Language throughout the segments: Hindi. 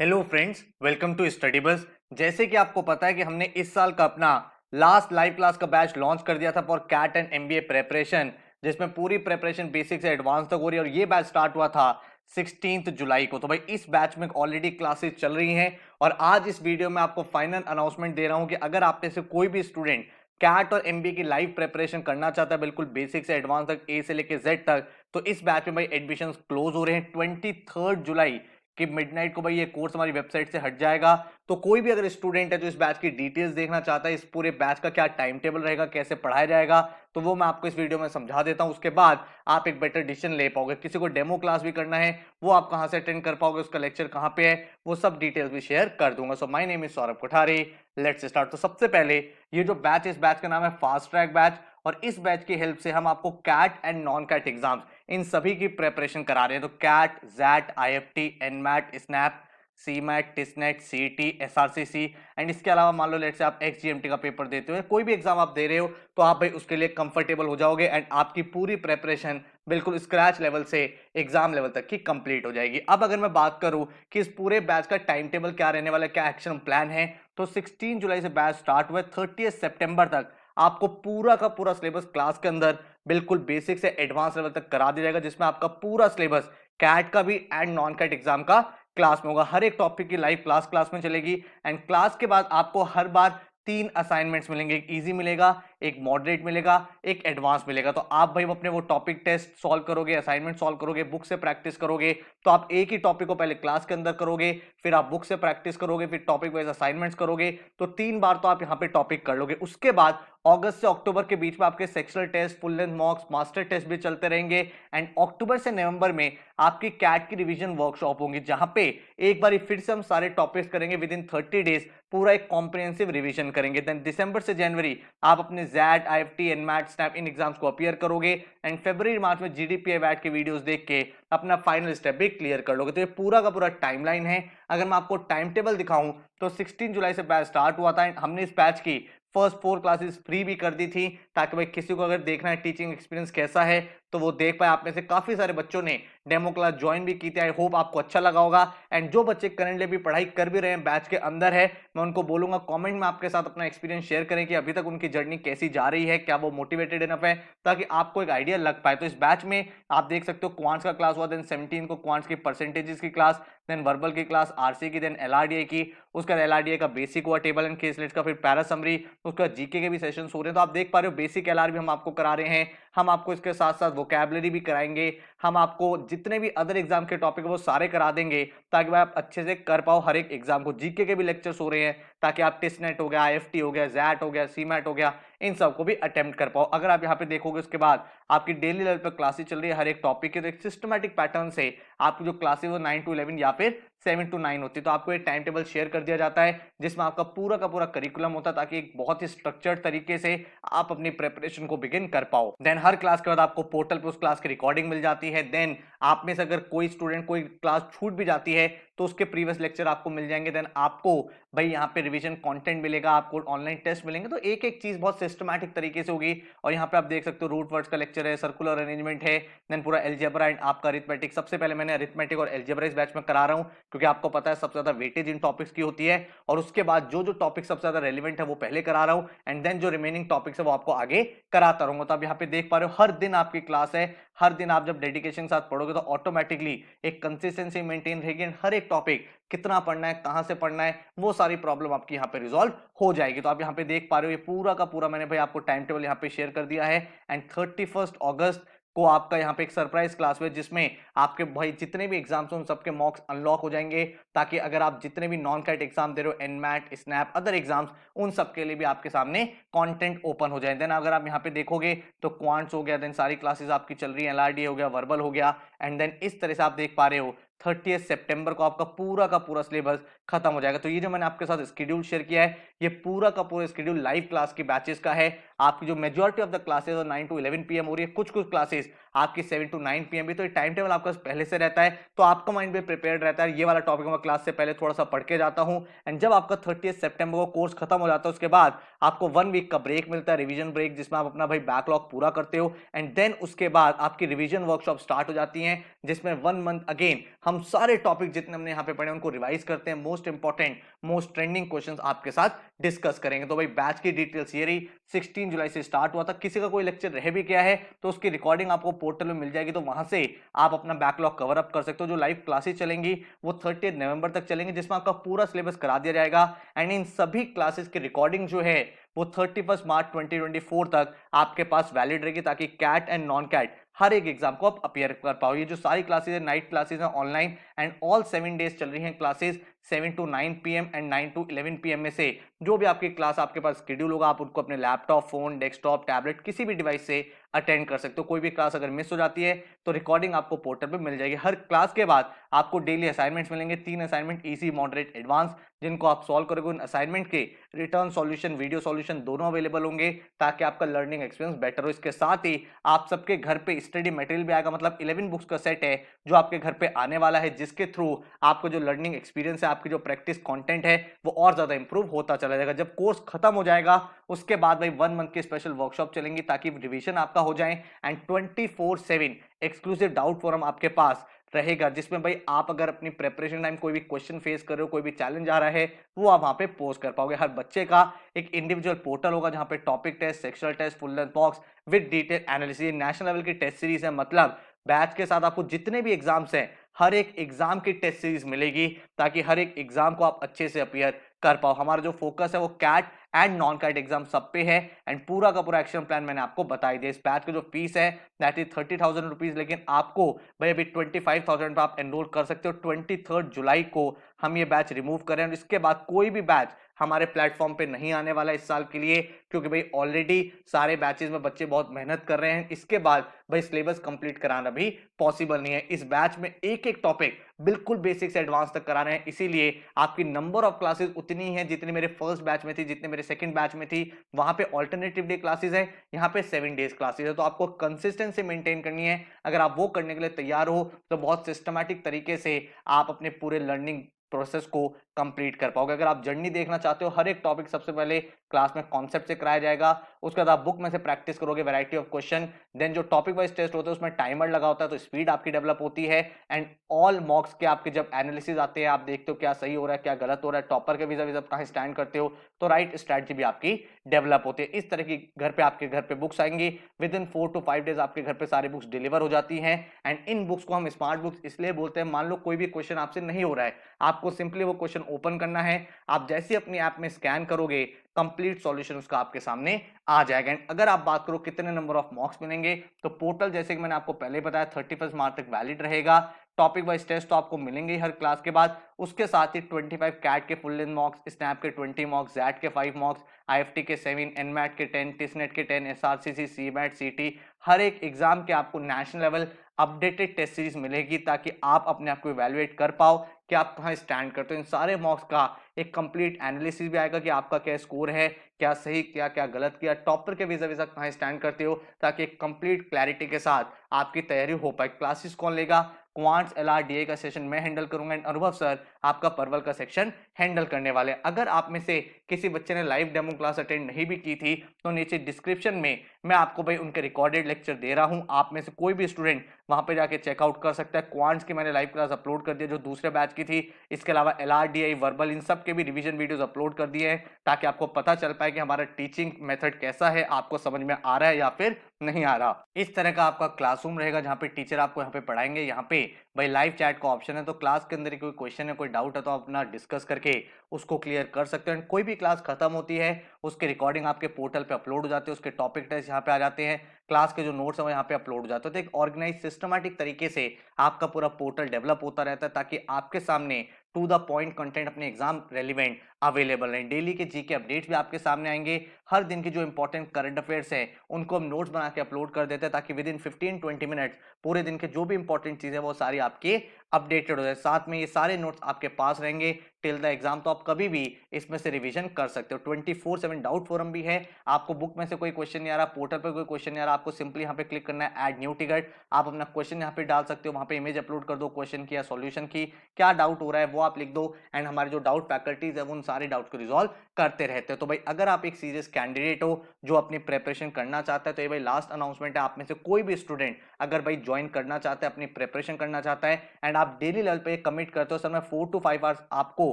Hello friends, welcome to study bus. जैसे कि आपको पता है कि हमने इस साल का अपना लास्ट लाइव क्लास का बैच लॉन्च कर दिया था for CAT and MBA preparation, जिसमें पूरी प्रेपरेशन बेसिक से एडवांस तक हो रही है और ये बैच स्टार्ट हुआ था 16 जुलाई को। तो भाई इस बैच में ऑलरेडी क्लासेस चल रही हैं और आज इस वीडियो में आपको फाइनल अनाउंसमेंट दे रहा हूं कि अगर आप में से कोई भी स्टूडेंट कैट और एमबीए की लाइव प्रेपरेशन करना चाहता है, बिल्कुल बेसिक से एडवांस तक, ए से लेके जेड तक, तो इस बैच में भाई एडमिशन क्लोज हो रहे हैं 23 जुलाई कि मिडनाइट को भाई ये कोर्स हमारी वेबसाइट से हट जाएगा। तो कोई भी अगर स्टूडेंट है जो इस बैच की डिटेल्स देखना चाहता है, इस पूरे बैच का क्या टाइम टेबल रहेगा, कैसे पढ़ाया जाएगा, तो वो मैं आपको इस वीडियो में समझा देता हूं। उसके बाद आप एक बेटर डिसीजन ले पाओगे। किसी को डेमो क्लास भी करना है, वो आप कहां से अटेंड कर पाओगे, उसका लेक्चर कहां पे है, वो सब डिटेल्स भी शेयर कर दूंगा। So my name is Saurabh Kothari, let's start. तो सबसे पहले ये जो बैच, इस बैच का नाम है फास्ट ट्रैक बैच और इस बैच की हेल्प से हम आपको CAT and non CAT exams इन सभी की प्रेपरेशन करा रहे हैं। तो CAT, XAT, IFT, NMAT, SNAP, CMAT, TISSNET, CET, SRCC and इसके अलावा मान लो लेट से आप एक्सजीएमटी का पेपर देते हो, कोई भी एग्जाम आप दे रहे हो, तो आप भाई उसके लिए कंफर्टेबल हो जाओगे एंड आपकी पूरी प्रेपरेशन बिल्कुल स्क्रैच लेवल से एग्जाम लेवल तक की कंप्लीट हो जाएगी। अब अगर मैं बात करूं कि इस पूरे बैच का टाइम टेबल क्या रहने वाला है, क्या एक्शन प्लान है, तो 16 जुलाई से बैच स्टार्ट हुआ, 30 सितंबर तक आपको पूरा का पूरा सिलेबस क्लास के अंदर बिल्कुल बेसिक से एडवांस लेवल तक करा दिया जाएगा, जिसमें आपका पूरा सिलेबस कैट का भी एंड नॉन कैट एग्जाम का क्लास में होगा। हर एक टॉपिक की लाइव क्लास में चलेगी एंड क्लास के बाद आपको हर बार 3 असाइनमेंट्स मिलेंगे। एक इजी मिलेगा, एक मॉडरेट मिलेगा, एक एडवांस मिलेगा। तो आप भाई अपने वो टॉपिक टेस्ट सॉल्व करोगे, असाइनमेंट सॉल्व करोगे, बुक से प्रैक्टिस करोगे। तो आप एक ही टॉपिक को पहले क्लास के अंदर करोगे, फिर आप बुक से प्रैक्टिस करोगे, फिर टॉपिक वाइज असाइनमेंट्स करोगे। तो 3 बार तो आप यहाँ पे टॉपिक कर लोगे। उसके बाद अगस्त से अक्टूबर के बीच में आपके sectional test, full length mocks, master test भी चलते रहेंगे एंड अक्टूबर से नवंबर में आपकी कैट की रिवीजन वर्कशॉप होंगी, जहां पे एक बार फिर से हम सारे टॉपिक्स करेंगे विद इन 30 डेज, पूरा एक कॉम्प्रिहेंसिव रिवीजन करेंगे। देन दिसंबर से जनवरी आप अपने जैट, आईएफटी, एनमैट, स्नैप इन एग्जाम्स को अपीयर करोगे एंड फरवरी मार्च में जीडीपीए वैट के वीडियोस देख के अपना फाइनल स्टेप भी क्लियर कर लोगे। तो ये पूरा का पूरा टाइमलाइन है। अगर मैं आपको टाइम टेबल दिखाऊं तो 16 जुलाई से बैच स्टार्ट हुआ था एंड हमने इस बैच की फर्स्ट 4 क्लासेस फ्री भी कर दी थी, ताकि भाई किसी को अगर देखना है टीचिंग एक्सपीरियंस कैसा है तो वो देख पाए। आप में से काफी सारे बच्चों ने डेमो क्लास ज्वाइन भी की थी। आई होप आपको अच्छा लगा होगा एंड जो बच्चे करंटली भी पढ़ाई कर भी रहे हैं, बैच के अंदर है, मैं उनको बोलूंगा कमेंट में आपके साथ अपना एक्सपीरियंस शेयर करें कि अभी तक उनकी जर्नी कैसी जा रही है, क्या वो मोटिवेटेड इनफ है, ताकि आपको एक आइडिया लग पाए। तो इस बैच में आप देख सकते हो क्वांट्स का क्लास हुआ, देन 17 को क्वांट्स की परसेंटेजेस की क्लास, देन वर्बल की क्लास, आरसी की, देन एलआरडीए की, उसके बाद एलआरडीए का बेसिक हुआ, टेबल एंड केसलेट्स का, फिर पैरा समरी, उसके बाद जीके के भी सेशंस हो रहे हैं। तो आप देख पा रहे हो बेसिक एलआर भी हम आपको करा रहे हैं, हम आपको इसके साथ साथ वोकैबुलरी भी कराएंगे, हम आपको जितने भी अदर एग्जाम के टॉपिक है वो सारे करा देंगे, ताकि भाई आप अच्छे से कर पाओ हर एक एग्जाम को। जीके के भी लेक्चर्स हो रहे हैं, ताकि आप टिसनेट हो गया, आईएफटी हो गया, जैट हो गया, सीमैट हो गया, इन सबको भी अटेम्प्ट कर पाओ। अगर आप यहाँ पे देखोगे उसके बाद आपकी डेली लेवल पर क्लासेस चल रही है हर एक टॉपिक के, तो एक सिस्टमैटिक पैटर्न से आपकी जो क्लासेस वो 9 to 11 या फिर 7 to 9 होती है। तो आपको एक टाइम टेबल शेयर कर दिया जाता है जिसमें आपका पूरा का पूरा करिकुलम होता है, ताकि एक बहुत ही स्ट्रक्चर्ड तरीके से आप अपनी प्रिपरेशन को बिगिन कर पाओ। देन हर क्लास के बाद आपको पोर्टल पे उस क्लास की रिकॉर्डिंग मिल जाती है। देन आप में से अगर कोई स्टूडेंट कोई क्लास छूट भी जाती है तो उसके प्रीवियस लेक्चर आपको मिल जाएंगे। देन आपको भाई यहाँ पे रिवीजन कंटेंट मिलेगा, आपको ऑनलाइन टेस्ट मिलेंगे। तो एक एक चीज बहुत सिस्टमैटिक तरीके से होगी। और यहाँ पे आप देख सकते हो रूट वर्ड्स का लेक्चर है, सर्कुलर अरेंजमेंट है, देन पूरा एलजेब्रा एंड आपका अरिथमेटिक। सबसे पहले मैंने अरिथमेटिक और एलजेब्रा इस बैच में करा रहा हूँ, क्योंकि आपको पता है सबसे ज्यादा वेटेज इन टॉपिक्स की होती है। और उसके बाद जो जो टॉपिक सबसे ज्यादा रेलिवेंट है वो पहले करा रहा हूँ एंड देन जो रिमेनिंग टॉपिक्स है वो आपको आगे कराता रहूंगा। तो आप यहाँ पे देख पा रहे हो हर दिन आपकी क्लास है। हर दिन आप जब डेडिकेशन के साथ पढ़ोगे तो ऑटोमेटिकली एक कंसिस्टेंसी मेंटेन रहेगी एंड हर एक टॉपिक कितना पढ़ना है, कहां से पढ़ना है, वो सारी प्रॉब्लम आपकी यहाँ पे रिजॉल्व हो जाएगी। तो आप यहाँ पे देख पा रहे हो ये पूरा का पूरा मैंने भाई आपको टाइम टेबल यहाँ पे शेयर कर दिया है एंड 31 अगस्त को आपका यहाँ पे एक सरप्राइज क्लास हुई, जिसमें आपके भाई जितने भी एग्जाम्स हैं उन सबके मॉक्स अनलॉक हो जाएंगे, ताकि अगर आप जितने भी नॉन कैट एग्जाम दे रहे हो, एनमैट, स्नैप, अदर एग्जाम्स, उन सबके लिए भी आपके सामने कंटेंट ओपन हो जाए। देन अगर आप यहाँ पे देखोगे तो क्वांट्स हो गया, देन सारी क्लासेस आपकी चल रही है, एलआरडी हो गया, वर्बल हो गया एंड देन इस तरह से आप देख पा रहे हो 30 सितंबर को आपका पूरा का पूरा सिलेबस खत्म हो जाएगा। तो ये जो मैंने आपके साथ स्केड्यूल शेयर किया है, ये पूरा का पूरा स्केड्यूल लाइव क्लास की बैचेस का है। आपकी जो मेजॉरिटी ऑफ द क्लासेस और 9 to 11 पीएम हो रही है, कुछ कुछ क्लासेस आपकी 7 to 9 पीएम भी, तो ये टाइम टेबल आपका पहले से रहता है, तो आपका माइंड भी प्रिपेयर्ड रहता है। ये वाला टॉपिक मैं क्लास से पहले थोड़ा सा पढ़ के जाता हूँ, एंड जब आपका 30 सितंबर को कोर्स खत्म हो जाता है उसके बाद आपको 1 वीक का ब्रेक मिलता है, रिवीजन ब्रेक, जिसमें आप अपना भाई बैकलॉग पूरा करते हो, एंड देन उसके बाद आपकी रिवीजन वर्कशॉप स्टार्ट हो जाती है, जिसमें 1 मंथ अगेन हम सारे टॉपिक जितने हमने यहाँ पे पढ़े उनको रिवाइज करते हैं, most important most trending questions आपके साथ डिस्कस करेंगे। तो भाई बैच की डिटेल्स ये रही, 16 जुलाई से स्टार्ट हुआ था, किसी का कोई लेक्चर रह भी गया है तो उसकी रिकॉर्डिंग आपको पोर्टल में मिल जाएगी, तो वहां से आप अपना बैकलॉग कवर अप कर सकते हो। जो लाइव क्लासेस चलेंगी वो 30 नवंबर तक चलेंगी, जिसमें आपका पूरा सिलेबस करा दिया जाएगा, एंड इन सभी क्लासेस की रिकॉर्डिंग जो है वो 31 मार्च 2024 तक आपके पास वैलिड रहेगी, ताकि कैट एंड नॉन कैट हर एक एग्जाम को आप अपीयर कर पाओ। ये जो सारी क्लासेस है नाइट क्लासेस है ऑनलाइन, एंड ऑल 7 डेज चल रही हैं classes 7 to 9 PM and 9 to 11 PM में से जो भी आपकी क्लास आपके पास शेड्यूल होगा, आप उनको अपने लैपटॉप, फोन, डेस्कटॉप, टैबलेट किसी भी डिवाइस से अटेंड कर सकते हो। कोई भी क्लास अगर मिस हो जाती है तो रिकॉर्डिंग आपको पोर्टल पे मिल जाएगी। हर क्लास के बाद आपको डेली असाइनमेंट्स मिलेंगे, 3 असाइनमेंट, इजी, मॉडरेट, एडवांस, जिनको आप सॉल्व करोगे। उन असाइनमेंट के रिटर्न सॉल्यूशन, वीडियो सॉल्यूशन दोनों अवेलेबल होंगे, ताकि आपका लर्निंग एक्सपीरियंस बेटर हो। इसके साथ ही आप सबके घर पे स्टडी मटेरियल भी आएगा, मतलब 11 बुक्स का सेट है जो आपके घर पे आने वाला है, जिसके थ्रू आपको जो लर्निंग एक्सपीरियंस है, आपकी जो प्रैक्टिस कंटेंट है वो और ज्यादा इंप्रूव होता चला जाएगा। जब कोर्स खत्म हो जाएगा उसके बाद भाई 1 मंथ की स्पेशल वर्कशॉप चलेंगी, ताकि रिवीजन आपका हो जाए, एंड 24/7 एक्सक्लूसिव डाउट फोरम आपके पास रहेगा, जिसमें भाई आप अगर अपनी प्रिपरेशन टाइम कोई भी क्वेश्चन फेस कर रहे हो, कोई भी चैलेंज आ रहा है, वो आप वहां पे पोस्ट कर पाओगे। हर बच्चे का एक इंडिविजुअल पोर्टल होगा जहां पे topic test, sectional test, full length box with detail analysis, national level की टेस्ट सीरीज है, मतलब बैच के साथ आपको जितने भी एग्जाम्स हैं हर एक एग्जाम की टेस्ट सीरीज मिलेगी, ताकि हर एक एग्जाम को आप अच्छे से अपीयर कर पाओ। हमारा जो फोकस है वो CAT and non CAT exam सब पे है, एंड पूरा का पूरा एक्शन प्लान मैंने आपको बता दिया। इस बैच की जो फीस है दैट इज 30,000 रुपीज, लेकिन आपको भाई अभी 25,000 पे आप एनरोल कर सकते हो। 23 जुलाई को हम ये बैच रिमूव कर रहे हैं, और इसके बाद कोई भी बैच हमारे प्लेटफॉर्म पे नहीं आने वाला इस साल के लिए, क्योंकि भाई ऑलरेडी सारे बैचेस में बच्चे बहुत मेहनत कर रहे हैं। इसके बाद भाई सिलेबस कंप्लीट कराना भी पॉसिबल नहीं है। इस बैच में एक एक टॉपिक बिल्कुल बेसिक से एडवांस तक करा रहे हैं, इसीलिए आपकी नंबर ऑफ क्लासेस उतनी है जितनी मेरे फर्स्ट बैच में थी, जितने मेरे सेकंड बैच में थी। वहां पे ऑल्टरनेटिव डे क्लासेस है, यहाँ पे 7 डेज क्लासेस है, तो आपको कंसिस्टेंसी मेंटेन करनी है। अगर आप वो करने के लिए तैयार हो तो बहुत सिस्टमैटिक तरीके से आप अपने पूरे लर्निंग प्रोसेस को कंप्लीट कर पाओगे। अगर आप जर्नी देखना चाहते हो, हर एक टॉपिक सबसे पहले क्लास में कॉन्सेप्ट से कराया जाएगा, उसके बाद आप बुक में से प्रैक्टिस करोगे, वैरायटी ऑफ क्वेश्चन, देन जो टॉपिक वाइज टेस्ट होते हैं उसमें टाइमर लगा होता है, तो स्पीड आपकी डेवलप होती है, एंड ऑल मॉक्स के आपके जब एनालिसिस आते हैं, आप देखते हो क्या सही हो रहा है, क्या गलत हो रहा है, टॉपर के वीजा वीजा कहां स्टैंड करते हो, तो राइट स्ट्रैटेजी भी आपकी डेवलप होती है। इस तरह की आपके घर पे बुक्स आएंगी, विद इन 4 to 5 डेज आपके घर पे सारी बुक्स डिलीवर हो जाती हैं, एंड इन बुक्स को हम स्मार्ट बुक्स इसलिए बोलते हैं, मान लो कोई भी क्वेश्चन आपसे नहीं हो रहा है, आपको सिंपली वो क्वेश्चन ओपन करना है, आप जैसे अपनी ऐप में स्कैन करोगे कंप्लीट सॉल्यूशन उसका आपके सामने आ जाएगा। अगर आप बात करो कितने नंबर ऑफ मार्क्स मिलेंगे, तो पोर्टल जैसे कि मैंने आपको पहले बताया 31 मार्च तक वैलिड रहेगा। टॉपिक वाइज टेस्ट तो आपको मिलेंगे हर क्लास के बाद, उसके साथ ही 25 कैट के फुल लेंथ मार्क्स, स्नैप के 20 मार्क्स, जैट के 5 मार्क्स, आईएफटी के 7, एनमैट के 10, टिसनेट के 10, एसआरसीसी, सीमैट, सीटी, हर एक एग्जाम के आपको national level updated test series मिलेगी, ताकि आप अपने आप को इवैल्यूएट कर पाओ कि आप कहां स्टैंड करते हो। इन सारे मॉक्स का एक कंप्लीट एनालिसिस भी आएगा कि आपका क्या स्कोर है, क्या सही किया, क्या गलत किया, टॉपर के वीजा वीजा कहां स्टैंड करते हो, ताकि एक कंप्लीट क्लैरिटी के साथ आपकी तैयारी हो पाए। क्लासेस कौन लेगा? क्वांट्स एलआरडीए का सेशन मैं हैंडल करूंगा, एंड अनुभव सर आपका परवल का सेक्शन हैंडल करने वाले। अगर आप में से किसी बच्चे ने लाइव डेमो क्लास अटेंड नहीं भी की थी, तो नीचे डिस्क्रिप्शन में मैं आपको भाई उनके रिकॉर्डेड लेक्चर दे रहा हूं, आप में से कोई भी स्टूडेंट वहां पे जाके चेकआउट कर सकता है। क्वांट्स की मैंने लाइव क्लास अपलोड कर दिया जो दूसरे बैच की थी, इसके अलावा एलआरडीआई, वर्बल, इन सब के भी रिवीजन वीडियोस अपलोड कर दिए हैं, ताकि आपको पता चल पाए कि हमारा टीचिंग मेथड कैसा है, आपको समझ में आ रहा है या फिर नहीं आ रहा। इस तरह का आपका क्लासरूम रहेगा जहाँ पे टीचर आपको यहाँ पे पढ़ाएंगे। यहाँ पे भाई लाइव चैट का ऑप्शन है, तो क्लास के अंदर ही कोई क्वेश्चन है, कोई डाउट है, तो आप अपना डिस्कस करके उसको क्लियर कर सकते हैं। कोई भी क्लास खत्म होती है उसके रिकॉर्डिंग आपके पोर्टल पे अपलोड हो जाते हैं, उसके टॉपिक टेस्ट यहाँ पे आ जाते हैं, क्लास के जो नोट्स है वो यहाँ पे अपलोड हो जाते हैं। तो एक ऑर्गेनाइज सिस्टमैटिक तरीके से आपका पूरा पोर्टल डेवलप होता रहता है, ताकि आपके सामने टू द पॉइंट कंटेंट अपने एग्जाम रेलिवेंट अवेलेबल है। डेली के जीके अपडेट्स भी आपके सामने आएंगे, हर दिन की जो इंपॉर्टेंट करंट अफेयर्स है उनको हम नोट्स बना के अपलोड कर देते हैं, ताकि विद इन 15-20 मिनट्स पूरे दिन के जो भी इंपॉर्टेंट चीजें वो सारी आपके अपडेटेड हो जाए। साथ में ये सारे नोट्स आपके पास रहेंगे टिल द एग्जाम, तो आप कभी भी इसमें से रिवीजन कर सकते हो। 24/7 डाउट फोरम भी है। आपको बुक में से कोई क्वेश्चन नहीं आ रहा, पोर्टल पर कोई क्वेश्चन नहीं आ रहा, आपको सिंपली यहाँ पे क्लिक करना है ऐड न्यू टिकट। आप अपना क्वेश्चन यहाँ पे डाल सकते हो, वहाँ पे इमेज अपलोड कर दो क्वेश्चन की या सॉल्यूशन की, क्या डाउट हो रहा है वो आप लिख दो, एंड हमारे जो डाउट फैकल्टीज है वो उन सारे डाउट को रिजॉल्व करते रहते हैं। तो भाई अगर आप एक सीरियस कैंडिडेट हो जो अपनी प्रिपरेशन करना चाहता है, तो ये भाई लास्ट अनाउंसमेंट है, आप में से कोई भी स्टूडेंट अगर भाई ज्वाइन करना चाहता है, अपनी प्रिपरेशन करना चाहता है, एंड आप डेली लेवल पे कमिट करते हो सर मैं 4 to 5 आवर्स आपको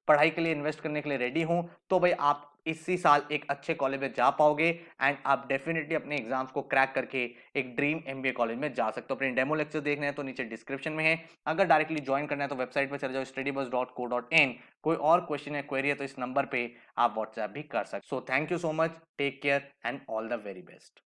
पढ़ाई के लिए इन्वेस्ट करने के लिए रेडी हूं, तो भाई आप इसी साल एक अच्छे कॉलेज में जा पाओगे, एंड आप डेफिनेटली अपने एग्जाम्स को क्रैक करके एक ड्रीम एमबीए कॉलेज में जा सकते हो। अपने डेमो लेक्चर देखने हैं तो नीचे डिस्क्रिप्शन में है, अगर डायरेक्टली ज्वाइन करना है तो वेबसाइट पे चले जाओ studybuzz.co.in। कोई और क्वेश्चन या क्वेरी है तो इस नंबर पे आप व्हाट्सएप भी कर सकते हो। So thank you so much, take care and all the very best.